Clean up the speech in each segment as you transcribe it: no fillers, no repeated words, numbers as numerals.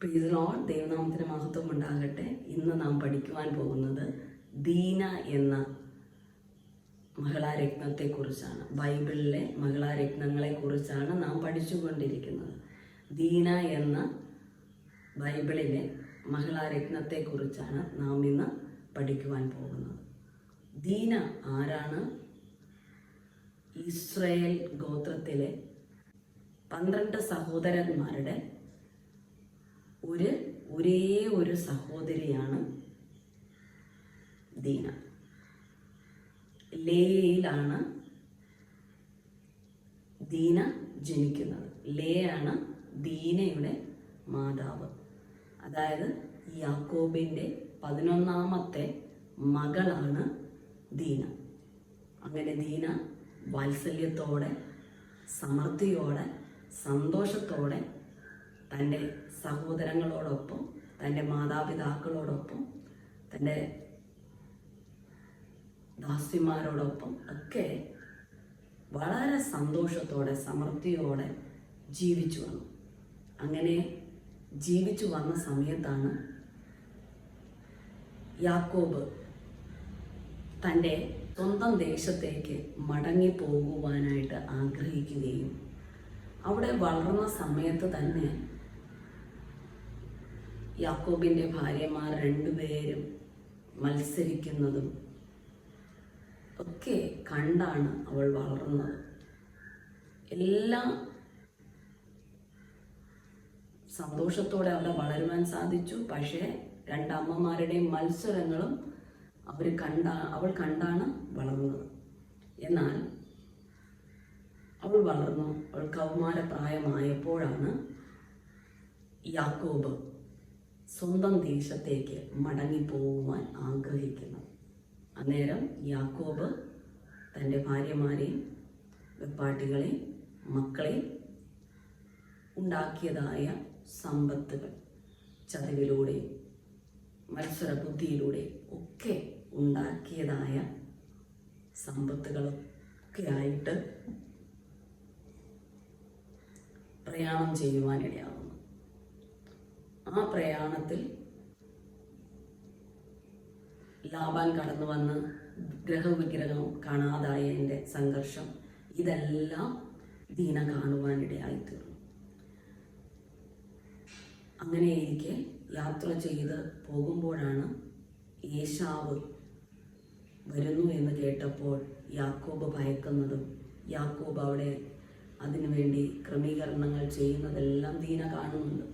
Praise Lord, ദൈവനാമത്തിന് മഹത്വം ഉണ്ടാകട്ടെ. ഇന്ന് നാം പഠിക്കുവാൻ പോകുന്നത് ദീന എന്ന മഹിളാരത്നത്തെക്കുറിച്ചാണ്. ബൈബിളിലെ മഹിളാരത്നങ്ങളെക്കുറിച്ചാണ് നാം പഠിച്ചുകൊണ്ടിരിക്കുന്നത്. ദീന എന്ന ബൈബിളിലെ മഹിളാരത്നത്തെക്കുറിച്ചാണ് നാം ഇന്ന് പഠിക്കുവാൻ പോകുന്നത്. ദീന ആരാണ്? ഇസ്രായേൽ ഗോത്രത്തിലെ 12 സഹോദരന്മാരുടെ ഒരേ ഒരു സഹോദരിയാണ് ദീന. ലേയിലാണ് ദീന ജനിക്കുന്നത്. ലേയാണ് ദീനയുടെ മാതാവ്. അതായത് യാക്കോബിൻ്റെ 11ാമത്തെ മകളാണ് ദീന. അങ്ങനെ ദീന വാത്സല്യത്തോടെ, സമൃദ്ധിയോടെ, സന്തോഷത്തോടെ തൻ്റെ സഹോദരങ്ങളോടൊപ്പം, തൻ്റെ മാതാപിതാക്കളോടൊപ്പം, തൻ്റെ ദാസിമാരോടൊപ്പം ഒക്കെ വളരെ സന്തോഷത്തോടെ, സമൃദ്ധിയോടെ ജീവിച്ചു വന്നു. അങ്ങനെ ജീവിച്ചു വന്ന സമയത്താണ് യാക്കോബ് തൻ്റെ സ്വന്തം ദേശത്തേക്ക് മടങ്ങി പോകുവാനായിട്ട് ആഗ്രഹിക്കുകയും അവിടെ വളർന്ന സമയത്ത് തന്നെ യാക്കോബിൻ്റെ ഭാര്യമാർ 2 പേരും മത്സരിക്കുന്നതും ഒക്കെ കണ്ടാണ് അവൾ വളർന്നത്. എല്ലാം സന്തോഷത്തോടെ അവിടെ വളരുവാൻ സാധിച്ചു. പക്ഷേ 2 അമ്മമാരുടെയും മത്സരങ്ങളും അവൾ കണ്ടാണ് വളർന്നത്. എന്നാൽ അവൾ വളർന്നു. അവൾ കൗമാരപ്രായമായപ്പോഴാണ് യാക്കോബ് സ്വന്തം ദേശത്തേക്ക് മടങ്ങിപ്പോകുവാൻ ആഗ്രഹിക്കുന്നത്. അന്നേരം യാക്കോബ് തൻ്റെ ഭാര്യമാരെയും വെപ്പാട്ടികളെയും മക്കളെയും ഉണ്ടാക്കിയതായ സമ്പത്തുകൾ, ചതിവിലൂടെയും മത്സരബുദ്ധിയിലൂടെയും ഒക്കെ ഉണ്ടാക്കിയതായ സമ്പത്തുകളൊക്കെ ആയിട്ട് പ്രയാണം ചെയ്യുവാനിടയാകുന്നു. ആ പ്രയാണത്തിൽ ലാബാൻ കടന്നു വന്ന് ഗ്രഹവിഗ്രഹം കാണാതായതിൻ്റെ സംഘർഷം, ഇതെല്ലാം ദീന കാണുവാനിടയായിത്തീർന്നു. അങ്ങനെയിരിക്കെ യാത്ര ചെയ്ത് പോകുമ്പോഴാണ് ഏശാവ് വരുന്നു എന്ന് കേട്ടപ്പോൾ യാക്കോബ് ഭയക്കുന്നതും യാക്കോബ് അവിടെ അതിനുവേണ്ടി ക്രമീകരണങ്ങൾ ചെയ്യുന്നതെല്ലാം ദീന കാണുന്നുണ്ട്.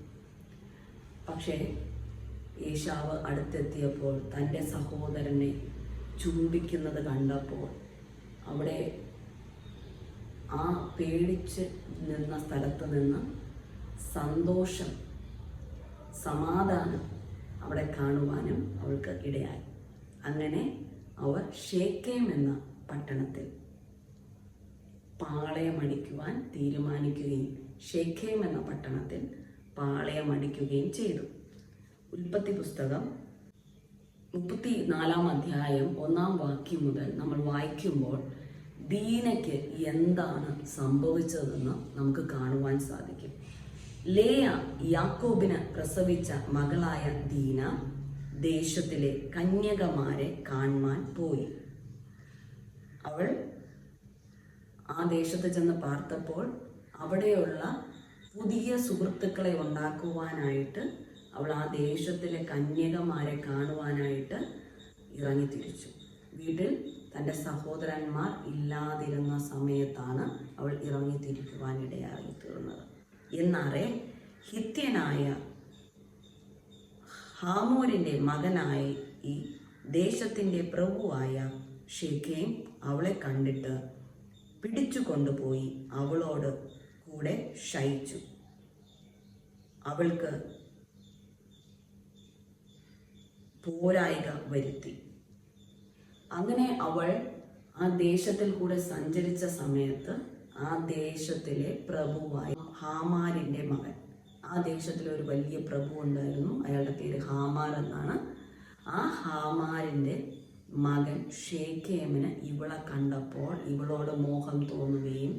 പക്ഷേ ഏശാവ് അടുത്തെത്തിയപ്പോൾ തൻ്റെ സഹോദരനെ ചുംബിക്കുന്നത് കണ്ടപ്പോൾ അവിടെ ആ പേടിച്ച് നിന്ന സ്ഥലത്ത് നിന്ന് സന്തോഷം, സമാധാനം അവിടെ കാണുവാനും അവൾക്ക് ഇടയായി. അങ്ങനെ അവർ ഷേക്കേം എന്ന പട്ടണത്തിൽ പാളയമടിക്കുവാൻ തീരുമാനിക്കുകയും ഷേക്കേം എന്ന പട്ടണത്തിൽ പാളയമടിക്കുകയും ചെയ്തു. ഉൽപ്പത്തി പുസ്തകം 34-ാം അധ്യായം 1-ാം വാക്യം മുതൽ നമ്മൾ വായിക്കുമ്പോൾ ദീനയ്ക്ക് എന്താണ് സംഭവിച്ചതെന്ന് നമുക്ക് കാണുവാൻ സാധിക്കും. ലേയ യാക്കോബിന് പ്രസവിച്ച മകളായ ദീന ദേശത്തിലെ കന്യകമാരെ കാണുവാൻ പോയി. അവൾ ആ ദേശത്ത് ചെന്ന് പാർത്തപ്പോൾ അവിടെയുള്ള പുതിയ സുഹൃത്തുക്കളെ ഉണ്ടാക്കുവാനായിട്ട് അവൾ ആ ദേശത്തിലെ കന്യകമാരെ കാണുവാനായിട്ട് ഇറങ്ങിത്തിരിച്ചു. വീട്ടിൽ തൻ്റെ സഹോദരന്മാർ ഇല്ലാതിരുന്ന സമയത്താണ് അവൾ ഇറങ്ങിത്തിരിക്കുവാനിടയായി തീർന്നത്. എന്നാറെ ഹിത്യനായ ഹാമോരിൻ്റെ മകനായ ഈ ദേശത്തിൻ്റെ പ്രഭുവായ ഷേക്കേം അവളെ കണ്ടിട്ട് പിടിച്ചു കൊണ്ടുപോയി അവളോട് കൂടെ ശയിച്ചു. അവൾക്ക് പോരായിക വരുത്തി. അങ്ങനെ അവൾ ആ ദേശത്തിൽ കൂടെ സഞ്ചരിച്ച സമയത്ത് ആ ദേശത്തിലെ പ്രഭുവായ ഹാമാരിൻ്റെ മകൻ, ആ ദേശത്തിലെ ഒരു വലിയ പ്രഭു ഉണ്ടായിരുന്നു, അയാളുടെ പേര് ഹാമാർ എന്നാണ്. ആ ഹാമാരിൻ്റെ മകൻ ഷേക്കേമിന് ഇവളെ കണ്ടപ്പോൾ ഇവളോട് മോഹം തോന്നുകയും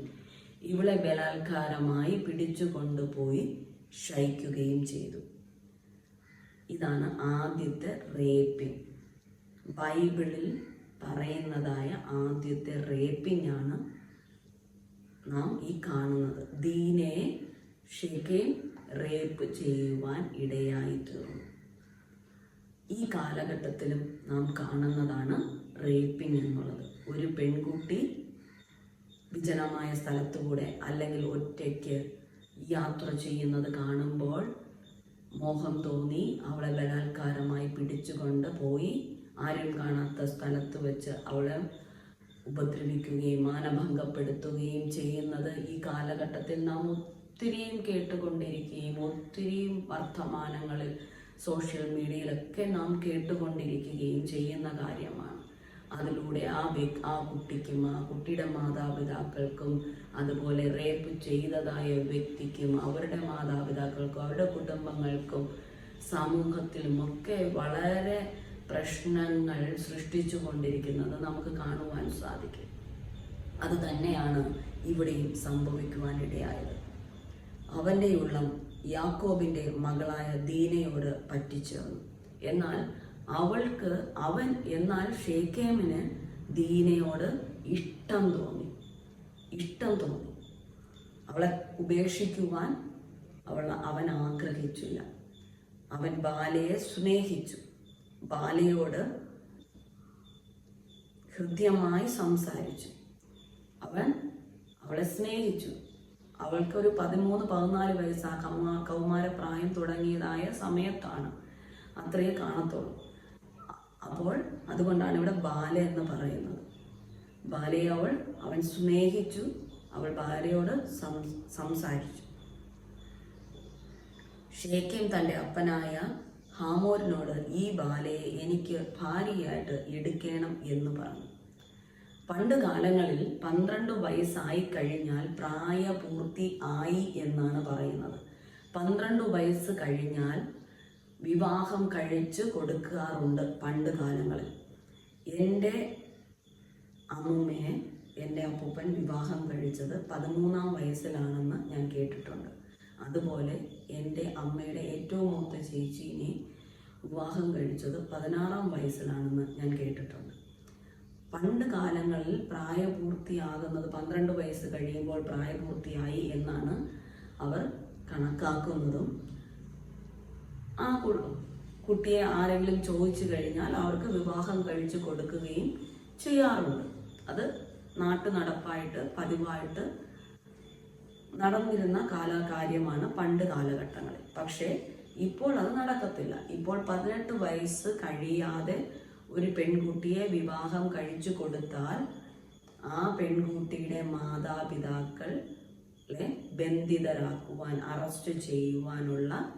ഇവളെ ബലാത്കാരമായി പിടിച്ചു കൊണ്ടുപോയി ശയിക്കുകയും ചെയ്തു. ഇതാണ് ആദ്യത്തെ റേപ്പിംഗ്. ബൈബിളിൽ പറയുന്നതായ ആദ്യത്തെ റേപ്പിംഗ് ആണ് നാം ഈ കാണുന്നത്. ദീനയെ ഷെഖേം റേപ്പ് ചെയ്യുവാൻ ഇടയായിത്തീർന്നു. ഈ കാലഘട്ടത്തിലും നാം കാണുന്നതാണ് റേപ്പിംഗ് എന്നുള്ളത്. ഒരു പെൺകുട്ടി വിജനമായ സ്ഥലത്തുകൂടെ അല്ലെങ്കിൽ ഒറ്റയ്ക്ക് യാത്ര ചെയ്യുന്നത് കാണുമ്പോൾ മോഹം തോന്നി അവളെ ബലാത്കാരമായി പിടിച്ചുകൊണ്ട് പോയി ആരും കാണാത്ത സ്ഥലത്ത് വെച്ച് അവളെ ഉപദ്രവിക്കുകയും മാനഭംഗപ്പെടുത്തുകയും ചെയ്യുന്നത് ഈ കാലഘട്ടത്തിൽ നാം ഒത്തിരിയും കേട്ടുകൊണ്ടിരിക്കുകയും ഒത്തിരിയും വർത്തമാനങ്ങളിൽ സോഷ്യൽ മീഡിയയിലൊക്കെ നാം കേട്ടുകൊണ്ടിരിക്കുകയും ചെയ്യുന്ന കാര്യമാണ്. അതിലൂടെ ആ കുട്ടിക്കും ആ കുട്ടിയുടെ മാതാപിതാക്കൾക്കും അതുപോലെ റേപ്പ് ചെയ്തതായ വ്യക്തിക്കും അവരുടെ മാതാപിതാക്കൾക്കും അവരുടെ കുടുംബങ്ങൾക്കും സമൂഹത്തിലുമൊക്കെ വളരെ പ്രശ്നങ്ങൾ സൃഷ്ടിച്ചു കൊണ്ടിരിക്കുന്നത് നമുക്ക് കാണുവാൻ സാധിക്കും. അത് തന്നെയാണ് ഇവിടെയും സംഭവിക്കുവാനിടയായത്. അവൻ്റെ ഉള്ളം യാക്കോബിൻ്റെ മകളായ ദീനയോട് പറ്റിച്ചേർന്നു. എന്നാൽ ഷേക്കേമിന് ദീനയോട് ഇഷ്ടം തോന്നി. അവളെ ഉപേക്ഷിക്കുവാൻ അവൻ ആഗ്രഹിച്ചില്ല. അവൻ ബാലയെ സ്നേഹിച്ചു. ബാലയോട് ഹൃദ്യമായി സംസാരിച്ചു. അവൻ അവളെ സ്നേഹിച്ചു. അവൾക്കൊരു 13-14 വയസ്സ്, കൗമാരപ്രായം തുടങ്ങിയതായ സമയത്താണ്. അത്രയേ കാണത്തുള്ളൂ. അപ്പോൾ അതുകൊണ്ടാണ് ഇവിടെ ബാല എന്ന് പറയുന്നത്. ബാലയെ അവൻ സ്നേഹിച്ചു. അവൾ ബാലയോട് സംസാരിച്ചു. ഷേക്കേം തൻ്റെ അപ്പനായ ഹാമോരിനോട് ഈ ബാലയെ എനിക്ക് ഭാര്യയായിട്ട് എടുക്കണം എന്ന് പറഞ്ഞു. പണ്ട് കാലങ്ങളിൽ 12 വയസ്സായി കഴിഞ്ഞാൽ പ്രായപൂർത്തി ആയി എന്നാണ് പറയുന്നത്. 12 വയസ്സ് കഴിഞ്ഞാൽ വിവാഹം കഴിച്ച് കൊടുക്കാറുണ്ട് പണ്ട് കാലങ്ങളിൽ. എൻ്റെ അമ്മൂമ്മയെ എൻ്റെ അപ്പൂപ്പൻ വിവാഹം കഴിച്ചത് 13-ാം വയസ്സിലാണെന്ന് ഞാൻ കേട്ടിട്ടുണ്ട്. അതുപോലെ എൻ്റെ അമ്മയുടെ ഏറ്റവും മൂത്ത ചേച്ചീനെ വിവാഹം കഴിച്ചത് 16-ാം വയസ്സിലാണെന്ന് ഞാൻ കേട്ടിട്ടുണ്ട്. പണ്ട് കാലങ്ങളിൽ പ്രായപൂർത്തിയാകുന്നത് 12 വയസ്സ് കഴിയുമ്പോൾ പ്രായപൂർത്തിയായി എന്നാണ് അവർ കണക്കാക്കുന്നതും. ആ കുട്ടിയെ ആരെങ്കിലും ചോദിച്ചു കഴിഞ്ഞാൽ അവർക്ക് വിവാഹം കഴിച്ചു കൊടുക്കുകയും ചെയ്യാറുണ്ട്. അത് നാട്ടു നടപ്പായിട്ട് പതിവായിട്ട് നടന്നിരുന്ന കാര്യമാണ് പണ്ട് കാലഘട്ടങ്ങളിൽ. പക്ഷേ ഇപ്പോൾ അത് നടക്കത്തില്ല. ഇപ്പോൾ 18 വയസ്സ് കഴിയാതെ ഒരു പെൺകുട്ടിയെ വിവാഹം കഴിച്ചു കൊടുത്താൽ ആ പെൺകുട്ടിയുടെ മാതാപിതാക്കളെ ബന്ധിതരാക്കുവാൻ, അറസ്റ്റ് ചെയ്യുവാനുള്ളതാണ്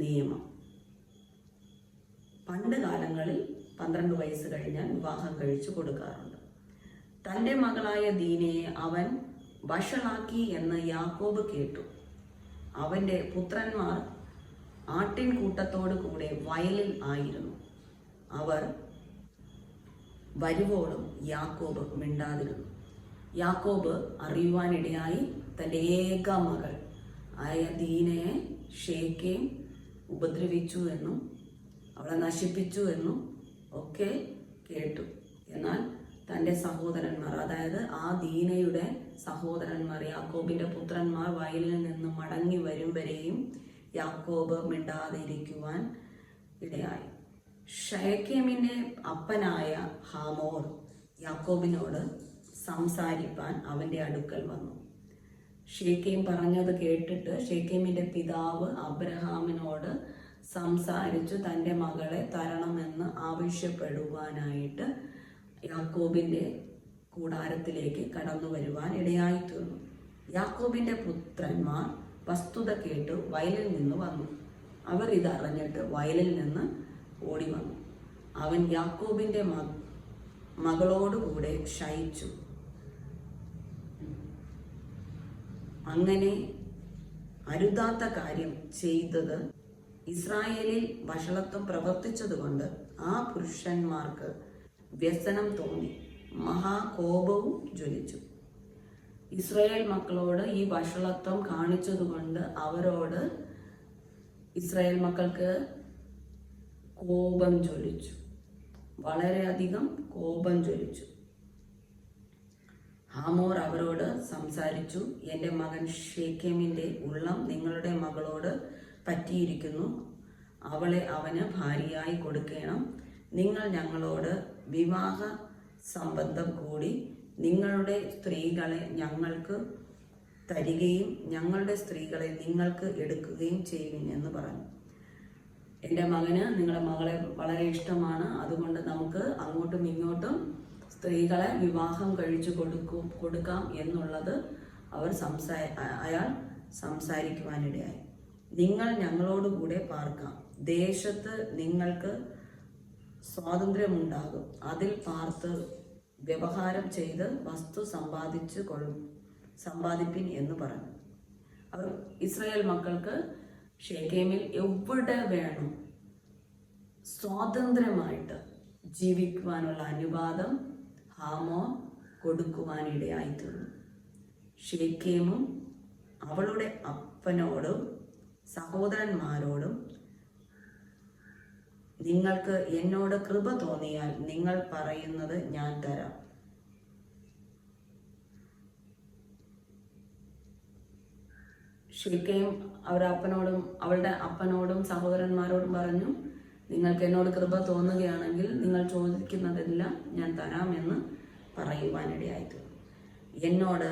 നിയമം. പണ്ട് കാലങ്ങളിൽ 12 വയസ്സ് കഴിഞ്ഞാൽ വിവാഹം കഴിച്ചു കൊടുക്കാറുണ്ട്. തൻ്റെ മകളായ ദീനയെ അവൻ വഷളാക്കി എന്ന് യാക്കോബ് കേട്ടു. അവൻ്റെ പുത്രന്മാർ ആട്ടിൻകൂട്ടത്തോടു കൂടെ വയലിൽ ആയിരുന്നു. അവർ വരുവോളം യാക്കോബ് മിണ്ടാതിരുന്നു. യാക്കോബ് അറിയുവാനിടയായി തൻ്റെ ഏക മകൾ ആയ ദീനയെ ഷേക്കേം ഉപദ്രവിച്ചു എന്നും അവളെ നശിപ്പിച്ചു എന്നും ഒക്കെ കേട്ടു. എന്നാൽ തൻ്റെ സഹോദരന്മാർ, അതായത് ആ ദീനയുടെ സഹോദരന്മാർ, യാക്കോബിൻ്റെ പുത്രന്മാർ വയലിൽ നിന്ന് മടങ്ങി വരും വരെയും യാക്കോബ് മിണ്ടാതിരിക്കുവാൻ ഇടയായി. ഷേക്കേമിൻ്റെ അപ്പനായ ഹാമോർ യാക്കോബിനോട് സംസാരിപ്പാൻ അവൻ്റെ അടുക്കൽ വന്നു. ഷേക്കേം പറഞ്ഞത് കേട്ടിട്ട് ഷേക്കേമിൻ്റെ പിതാവ് അബ്രഹാമിനോട് സംസാരിച്ചു തൻ്റെ മകളെ തരണമെന്ന് ആവശ്യപ്പെടുവാനായിട്ട് യാക്കോബിൻ്റെ കൂടാരത്തിലേക്ക് കടന്നു വരുവാൻ ഇടയായിത്തീർന്നു. യാക്കോബിൻ്റെ പുത്രന്മാർ വസ്തുത കേട്ട് വയലിൽ നിന്ന് വന്നു. അവർ ഇതറിഞ്ഞിട്ട് വയലിൽ നിന്ന് ഓടി വന്നു. അവൻ യാക്കോബിൻ്റെ മകളോടുകൂടെ ശയിച്ചു. അങ്ങനെ അരുതാത്ത കാര്യം ചെയ്തത് ഇസ്രായേലിൽ വഷളത്വം പ്രവർത്തിച്ചതുകൊണ്ട് ആ പുരുഷന്മാർക്ക് വ്യസനം തോന്നി, മഹാകോപവും ജ്വലിച്ചു. ഇസ്രായേൽ മക്കളോട് ഈ വഷളത്വം കാണിച്ചതുകൊണ്ട് അവരോട് ഇസ്രായേൽ മക്കൾക്ക് കോപം ജ്വലിച്ചു, വളരെയധികം കോപം ജ്വലിച്ചു. ഹാമോർ അവരോട് സംസാരിച്ചു, എൻ്റെ മകൻ ഷേക്കെമിൻ്റെ ഉള്ളം നിങ്ങളുടെ മകളോട് പറ്റിയിരിക്കുന്നു, അവളെ അവന് ഭാര്യയായി കൊടുക്കണം. നിങ്ങൾ ഞങ്ങളോട് വിവാഹ സംബന്ധം കൂടി നിങ്ങളുടെ സ്ത്രീകളെ ഞങ്ങൾക്ക് തരികയും ഞങ്ങളുടെ സ്ത്രീകളെ നിങ്ങൾക്ക് എടുക്കുകയും ചെയ്യുവിൻ എന്ന് പറഞ്ഞു. എൻ്റെ മകന് നിങ്ങളുടെ മകളെ വളരെ ഇഷ്ടമാണ്, അതുകൊണ്ട് നമുക്ക് അങ്ങോട്ടും ഇങ്ങോട്ടും സ്ത്രീകളെ വിവാഹം കഴിച്ചു കൊടുക്കാം എന്നുള്ളത് അയാൾ സംസാരിക്കുവാനിടയായി. നിങ്ങൾ ഞങ്ങളോടുകൂടെ പാർക്കാം, ദേശത്ത് നിങ്ങൾക്ക് സ്വാതന്ത്ര്യമുണ്ടാകും, അതിൽ പാർത്ത് വ്യവഹാരം ചെയ്ത് വസ്തു സമ്പാദിപ്പിൻ എന്ന് പറഞ്ഞു. അവർ ഇസ്രായേൽ മക്കൾക്ക് ഷേക്കെമിൽ എവിടെ വേണം സ്വാതന്ത്ര്യമായിട്ട് ജീവിക്കുവാനുള്ള അനുവാദം ഹാമോർ കൊടുക്കുവാനിടയായിത്തീർന്നു. ഷേക്കെമും അവളുടെ അപ്പനോടും സഹോദരന്മാരോടും, നിങ്ങൾക്ക് എന്നോട് കൃപ തോന്നിയാൽ നിങ്ങൾ പറയുന്നത് ഞാൻ തരാം. ഷേക്കെം അവളുടെ അപ്പനോടും സഹോദരന്മാരോടും പറഞ്ഞു, നിങ്ങൾക്ക് എന്നോട് കൃപ തോന്നുകയാണെങ്കിൽ നിങ്ങൾ ചോദിക്കുന്നതെല്ലാം ഞാൻ തരാമെന്ന് പറയുവാനിടയായിത്തീർന്നു. എന്നോട്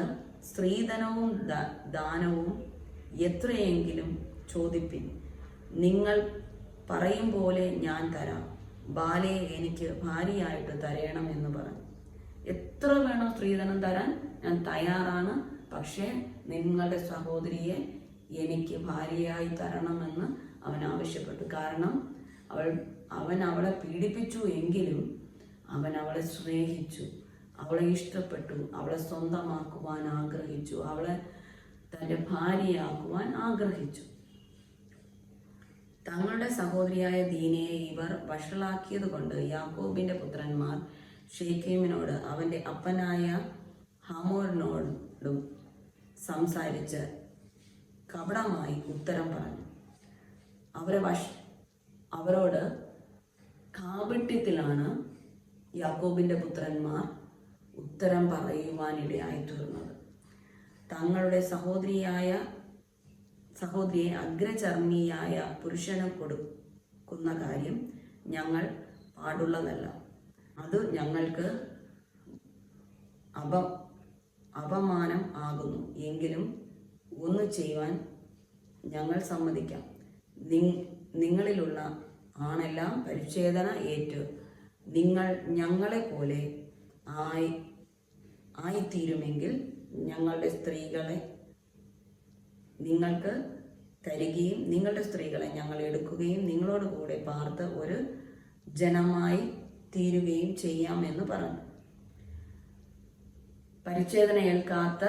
സ്ത്രീധനവും ദാനവും എത്രയെങ്കിലും ചോദിപ്പിൻ, നിങ്ങൾ പറയും പോലെ ഞാൻ തരാം, ബാലയെ എനിക്ക് ഭാര്യയായിട്ട് തരയണം എന്ന് പറഞ്ഞു. എത്ര വേണോ സ്ത്രീധനം തരാൻ ഞാൻ തയ്യാറാണ്, പക്ഷേ നിങ്ങളുടെ സഹോദരിയെ എനിക്ക് ഭാര്യയായി തരണമെന്ന് അവൻ ആവശ്യപ്പെട്ടു. കാരണം അവൻ അവളെ പീഡിപ്പിച്ചു എങ്കിലും അവൻ അവളെ സ്നേഹിച്ചു, അവളെ ഇഷ്ടപ്പെട്ടു, അവളെ സ്വന്തമാക്കുവാൻ ആഗ്രഹിച്ചു, അവളെ തൻ്റെ ഭാര്യയാക്കുവാൻ ആഗ്രഹിച്ചു. തങ്ങളുടെ സഹോദരിയായ ദീനയെ ഇവർ വഷളാക്കിയത് കൊണ്ട് യാക്കോബിന്റെ പുത്രന്മാർ ഷേക്കെമിനോട് അവന്റെ അപ്പനായ ഹാമോറിനോടും സംസാരിച്ച് കപടമായി ഉത്തരം പറഞ്ഞു. അവരോട് കാപട്യത്തിലാണ് യാക്കോബിന്റെ പുത്രന്മാർ ഉത്തരം പറയുവാനിടയായിത്തീർന്നത്. തങ്ങളുടെ സഹോദരിയെ അഗ്രചർമ്മിയായ പുരുഷന് കൊടുക്കുന്ന കാര്യം ഞങ്ങൾ പാടുള്ളതല്ല, അത് ഞങ്ങൾക്ക് അപമാനം ആകുന്നു. എങ്കിലും ഒന്ന് ചെയ്യുവാൻ ഞങ്ങൾ സമ്മതിക്കാം. നിങ്ങളിലുള്ള ആണെല്ലാം പരിച്ഛേദന ഏറ്റ് നിങ്ങൾ ഞങ്ങളെ പോലെ ആയിത്തീരുമെങ്കിൽ ഞങ്ങളുടെ സ്ത്രീകളെ നിങ്ങൾക്ക് തരികയും നിങ്ങളുടെ സ്ത്രീകളെ ഞങ്ങൾ എടുക്കുകയും നിങ്ങളോട് കൂടെ പാർത്ത് ഒരു ജനമായി തീരുകയും ചെയ്യാമെന്ന് പറഞ്ഞു. പരിച്ഛേദന ഏൽക്കാത്ത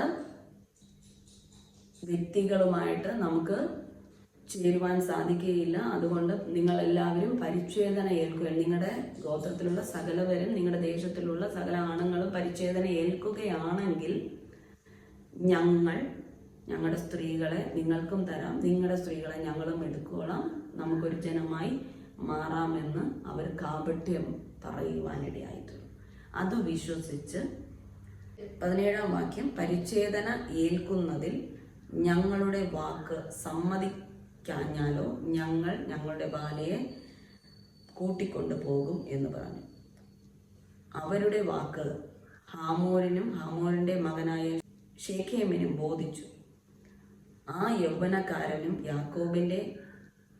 വ്യക്തികളുമായിട്ട് നമുക്ക് ചേരുവാൻ സാധിക്കുകയില്ല. അതുകൊണ്ട് നിങ്ങളെല്ലാവരും പരിച്ഛേദന ഏൽക്കുക. നിങ്ങളുടെ ഗോത്രത്തിലുള്ള സകലവരും നിങ്ങളുടെ ദേശത്തിലുള്ള സകല ആണുങ്ങളും പരിച്ഛേദന ഏൽക്കുകയാണെങ്കിൽ ഞങ്ങളുടെ സ്ത്രീകളെ നിങ്ങൾക്കും തരാം, നിങ്ങളുടെ സ്ത്രീകളെ ഞങ്ങളും എടുക്കോളാം, നമുക്കൊരു ജനമായി മാറാമെന്ന് അവർ കാപട്യം പറയുവാനിടയായിട്ടുണ്ട്. അത് വിശ്വസിച്ച് 17-ാം വാക്യം, പരിച്ഛേദന ഏൽക്കുന്നതിൽ ഞങ്ങളുടെ വാക്ക് സമ്മതിക്കാഞ്ഞാലോ ഞങ്ങൾ ഞങ്ങളുടെ ബാലയെ കൂട്ടിക്കൊണ്ടു പോകും എന്ന് പറഞ്ഞു. അവരുടെ വാക്ക് ഹാമോറിനും ഹാമോറിന്റെ മകനായ ഷേക്കെമിനും ബോധിച്ചു. ആ യൗവനക്കാരനും യാക്കോബിന്റെ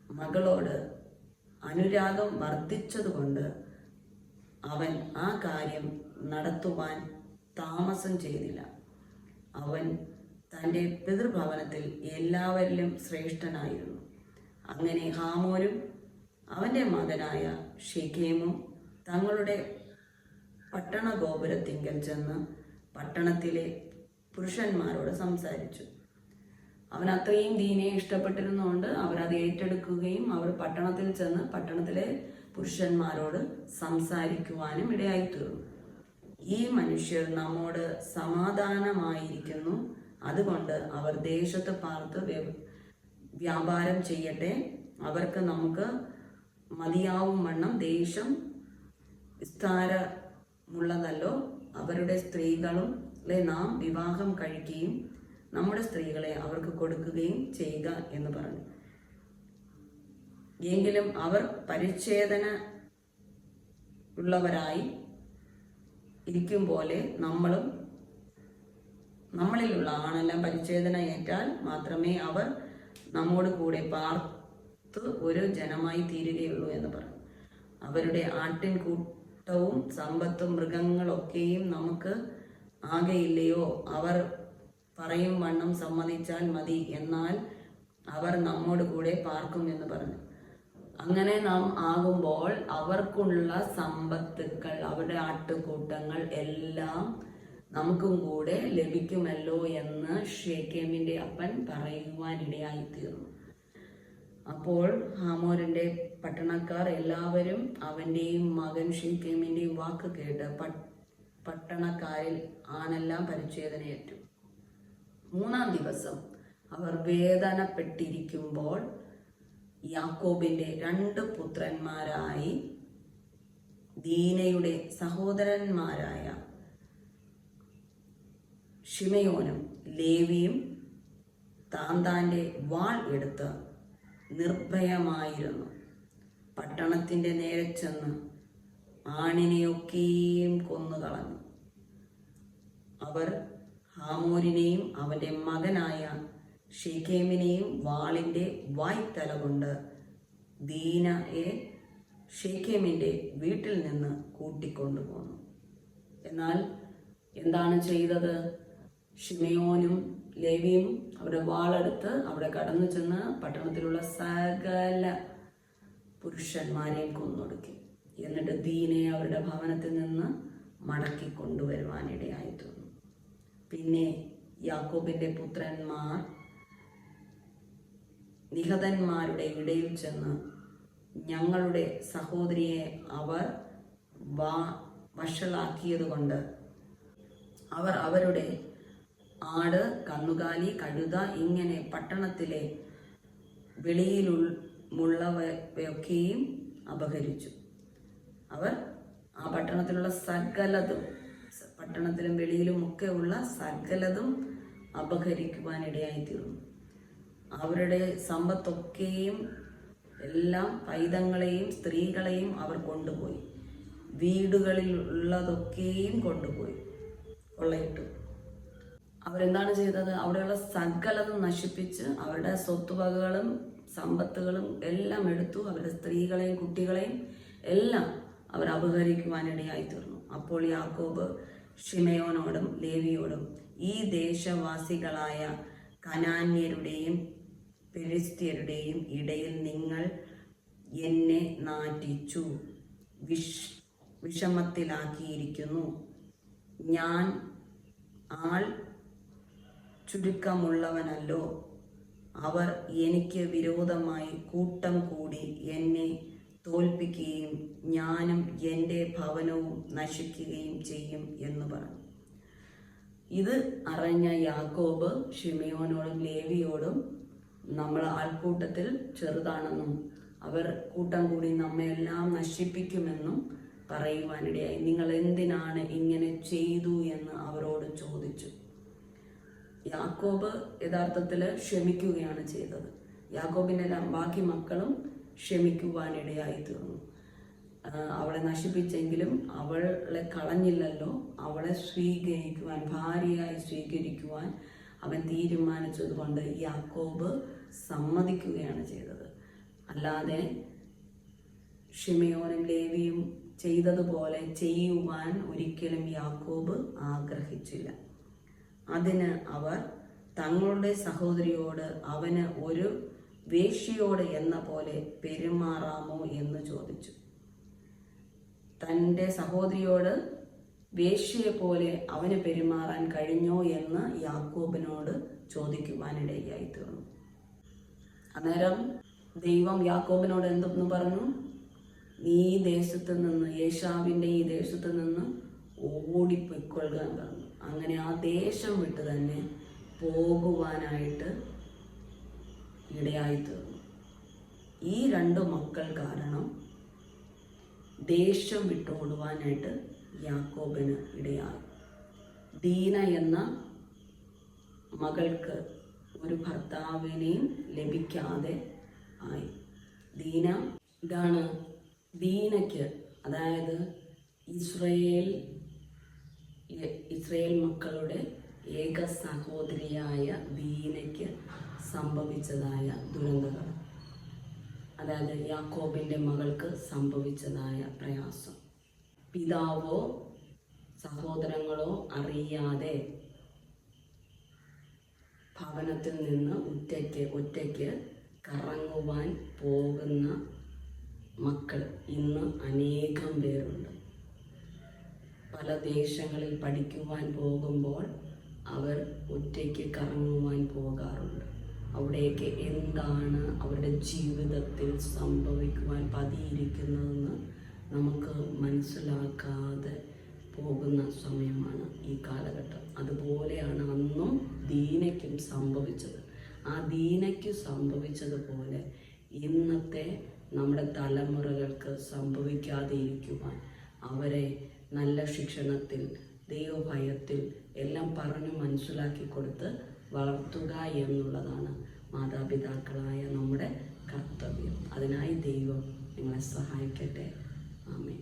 മകളോട് അനുരാഗം വർദ്ധിച്ചതുകൊണ്ട് അവൻ ആ കാര്യം നടത്തുവാൻ താമസം ചെയ്തില്ല. അവൻ തൻ്റെ പിതൃഭവനത്തിൽ എല്ലാവരിലും ശ്രേഷ്ഠനായിരുന്നു. അങ്ങനെ ഹാമോരും അവൻ്റെ മകനായ ഷേക്കെമും തങ്ങളുടെ പട്ടണ ഗോപുരത്തിങ്കൽ ചെന്ന് പട്ടണത്തിലെ പുരുഷന്മാരോട് സംസാരിച്ചു. അവൻ അത്രയും ദീനയെ ഇഷ്ടപ്പെട്ടിരുന്നുകൊണ്ട് അവരത് ഏറ്റെടുക്കുകയും അവർ പട്ടണത്തിൽ ചെന്ന് പട്ടണത്തിലെ പുരുഷന്മാരോട് സംസാരിക്കുവാനും ഇടയായിത്തീർന്നു. ഈ മനുഷ്യർ നമ്മോട് സമാധാനമായിരിക്കുന്നു, അതുകൊണ്ട് അവർ ദേശത്ത് പാർത്ത് വ്യാപാരം ചെയ്യട്ടെ, അവർക്ക് നമുക്ക് മതിയാവും വണ്ണം ദേശം വിസ്താരമുള്ളതല്ലോ. അവരുടെ സ്ത്രീകളെ നാം വിവാഹം കഴിക്കുകയും നമ്മുടെ സ്ത്രീകളെ അവർക്ക് കൊടുക്കുകയും ചെയ്യുക എന്ന് പറഞ്ഞു. എങ്കിലും അവർ പരിച്ഛേദന ഉള്ളവരായി ഇരിക്കും പോലെ നമ്മളിലുള്ള ആണെല്ലാം പരിച്ഛേദന ഏറ്റാൽ മാത്രമേ അവർ നമ്മോട് കൂടെ പാർത്ത് ഒരു ജനമായി തീരുകയുള്ളൂ എന്ന് പറഞ്ഞു. അവരുടെ ആട്ടിൻകൂട്ടവും സമ്പത്തും മൃഗങ്ങളൊക്കെയും നമുക്ക് ആകെയില്ലയോ? അവർ പറയും വണ്ണം സമ്മതിച്ചാൽ മതി, എന്നാൽ അവർ നമ്മോട് കൂടെ പാർക്കും എന്ന് പറഞ്ഞു. അങ്ങനെ നാം ആകുമ്പോൾ അവർക്കുള്ള സമ്പത്തുക്കൾ, അവരുടെ ആട്ടുകൂട്ടങ്ങൾ എല്ലാം നമുക്കും കൂടെ ലഭിക്കുമല്ലോ എന്ന് ശേഖേമിന്റെ അപ്പൻ പറയുവാനിടയായിത്തീർന്നു. അപ്പോൾ ഹമോരിന്റെ പട്ടണക്കാർ എല്ലാവരും അവന്റെയും മകൻ ശേഖേമിന്റെയും വാക്ക് കേട്ട് പട്ടണക്കാരിൽ ആണെല്ലാം പരിച്ഛേദനയേറ്റു. 3-ാം ദിവസം അവർ വേദനപ്പെട്ടിരിക്കുമ്പോൾ യാക്കോബിന്റെ 2 പുത്രന്മാരായി ദീനയുടെ സഹോദരന്മാരായ ശിമയോനും ലേവിയും താന്താന്റെ വാൾ എടുത്ത് നിർഭയമായിരുന്നു പട്ടണത്തിന്റെ നേരെ ചെന്ന് ആണിനെയൊക്കെയും കൊന്നുകളഞ്ഞു. അവർ ഹാമോരിനെയും അവന്റെ മകനായ ശേഖേമിനെയും വാളിന്റെ വായ്ത്തല കൊണ്ട് ദീനയെ ശേഖേമിന്റെ വീട്ടിൽ നിന്ന് കൂട്ടിക്കൊണ്ടുപോന്നു. എന്നാൽ എന്താണ് ചെയ്തത്? ശിമയോനും ലേവിയും അവരുടെ വാളെടുത്ത് അവിടെ കടന്നു ചെന്ന് പട്ടണത്തിലുള്ള സകല പുരുഷന്മാരെയും കൊന്നൊടുക്കി. എന്നിട്ട് ദീനയെ അവരുടെ ഭവനത്തിൽ നിന്ന് മടക്കി കൊണ്ടുവരുവാനിടയായി തീർന്നു. പിന്നെ യാക്കോബിന്റെ പുത്രന്മാർ നിഹതന്മാരുടെ ഇടയിൽ ചെന്ന് ഞങ്ങളുടെ സഹോദരിയെ അവർ വഷളാക്കിയതുകൊണ്ട് അവർ അവരുടെ ആട്, കന്നുകാലി, കഴുത ഇങ്ങനെ പട്ടണത്തിലെ വെളിയിലുള്ളവയൊക്കെയും അപഹരിച്ചു. അവർ ആ പട്ടണത്തിലുള്ള സകലതും, പട്ടണത്തിലും വെളിയിലും ഒക്കെ ഉള്ള സകലതും അപഹരിക്കുവാനിടയായിത്തീർന്നു. അവരുടെ സമ്പത്തൊക്കെയും എല്ലാം പൈതങ്ങളെയും സ്ത്രീകളെയും അവർ കൊണ്ടുപോയി. വീടുകളിൽ ഉള്ളതൊക്കെയും കൊണ്ടുപോയി കൊള്ളയിട്ടു. അവരെന്താണ് ചെയ്തത്? അവിടെയുള്ള സകലതും നശിപ്പിച്ച് അവരുടെ സ്വത്തുവകകളും സമ്പത്തുകളും എല്ലാം എടുത്തു. അവരുടെ സ്ത്രീകളെയും കുട്ടികളെയും എല്ലാം അവർ അപഹരിക്കുവാനിടയായി തീർന്നു. അപ്പോൾ യാക്കോബ് ശിമയോനോടും ലേവിയോടും, ഈ ദേശവാസികളായ കനാന്യരുടെയും ഫെലിസ്ത്യരുടെയും ഇടയിൽ നിങ്ങൾ എന്നെ നാറ്റിച്ചു വിഷമത്തിലാക്കിയിരിക്കുന്നു. ഞാൻ ആൾ ചുരുക്കമുള്ളവനല്ലോ. അവർ എനിക്ക് വിരോധമായി കൂട്ടം കൂടി എന്നെ തോൽപ്പിക്കുകയും ഞാനും എൻ്റെ ഭവനവും നശിക്കുകയും ചെയ്യും എന്ന് പറഞ്ഞു. ഇത് അറിഞ്ഞ യാക്കോബ് ശിമയോനോടും ലേവിയോടും, നമ്മൾ ആൾക്കൂട്ടത്തിൽ ചെറുതാണെന്നും അവർ കൂട്ടം കൂടി നമ്മെല്ലാം നശിപ്പിക്കുമെന്നും പറയുവാനിടയായി. നിങ്ങൾ എന്തിനാണ് ഇങ്ങനെ ചെയ്തു എന്ന് അവരോട് ചോദിച്ചു. യാക്കോബ് യഥാർത്ഥത്തിൽ ക്ഷമിക്കുകയാണ് ചെയ്തത്. യാക്കോബിൻ്റെ ബാക്കി മക്കളും ക്ഷമിക്കുവാനിടയായി തീർന്നു. അവളെ നശിപ്പിച്ചെങ്കിലും അവളെ കളഞ്ഞില്ലല്ലോ. അവളെ സ്വീകരിക്കുവാൻ, ഭാര്യയായി സ്വീകരിക്കുവാൻ അവൻ തീരുമാനിച്ചതുകൊണ്ട് യാക്കോബ് സമ്മതിക്കുകയാണ് ചെയ്തത്. അല്ലാതെ ശിമയോനും ലേവിയും ചെയ്തതുപോലെ ചെയ്യുവാൻ ഒരിക്കലും യാക്കോബ് ആഗ്രഹിച്ചില്ല. അതിന് അവർ തങ്ങളുടെ സഹോദരിയോട് അവന് ഒരു വേശ്യയോട് എന്ന പോലെ പെരുമാറാമോ എന്ന് ചോദിച്ചു. തൻ്റെ സഹോദരിയോട് വേശ്യയെ പോലെ അവന് പെരുമാറാൻ കഴിഞ്ഞോ എന്ന് യാക്കോബിനോട് ചോദിക്കുവാനിടയായി തീർന്നു. അന്നേരം ദൈവം യാക്കോബിനോട് എന്തെന്ന് പറഞ്ഞു? നീ ഈ ദേശത്ത് നിന്ന്, ഏശാവിൻ്റെ ഈ ദേശത്ത് നിന്ന് ഓടിപ്പൊയ്ക്കൊള്ളുക പറഞ്ഞു. അങ്ങനെ ആ ദേശം വിട്ട് തന്നെ പോകുവാനായിട്ട് ഇടയായി തീർന്നു. ഈ 2 മക്കൾ കാരണം ദേശം വിട്ടോടുവാനായിട്ട് യാക്കോബിന് ഇടയായി. ദീന എന്ന മകൾക്ക് ഒരു ഭർത്താവിനെയും ലഭിക്കാതെ ആയി. ഇതാണ് ദീനയ്ക്ക്, അതായത് ഇസ്രായേൽ മക്കളുടെ ഏക സഹോദരിയായ ദീനയ്ക്ക് സംഭവിച്ചതായ ദുരന്തങ്ങൾ, അതായത് യാക്കോബിൻ്റെ മകൾക്ക് സംഭവിച്ചതായ പ്രയാസം. പിതാവോ സഹോദരങ്ങളോ അറിയാതെ ഭവനത്തിൽ നിന്ന് ഒറ്റയ്ക്ക് കറങ്ങുവാൻ പോകുന്ന മക്കൾ ഇന്ന് അനേകം പേരുണ്ട്. പല ദേശങ്ങളിൽ പഠിക്കുവാൻ പോകുമ്പോൾ അവർ ഒറ്റയ്ക്ക് കറങ്ങുവാൻ പോകാറുണ്ട്. അവിടേക്ക് എന്താണ് അവരുടെ ജീവിതത്തിൽ സംഭവിക്കുവാൻ പതിയിരിക്കുന്നതെന്ന് നമുക്ക് മനസ്സിലാക്കാതെ പോകുന്ന സമയമാണ് ഈ കാലഘട്ടം. അതുപോലെയാണ് അന്നും ദീനയ്ക്കും സംഭവിച്ചത്. ആ ദീനയ്ക്ക് സംഭവിച്ചതുപോലെ ഇന്നത്തെ നമ്മുടെ തലമുറകൾക്ക് സംഭവിക്കാതെ ഇരിക്കുവാൻ അവരെ നല്ല ശിക്ഷണത്തിൽ, ദൈവഭയത്തിൽ എല്ലാം പറഞ്ഞു മനസ്സിലാക്കി കൊടുത്ത് വളർത്തുക എന്നുള്ളതാണ് മാതാപിതാക്കളായ നമ്മുടെ കർത്തവ്യം. അതിനായി ദൈവം നിങ്ങളെ സഹായിക്കട്ടെ. ആമേൻ.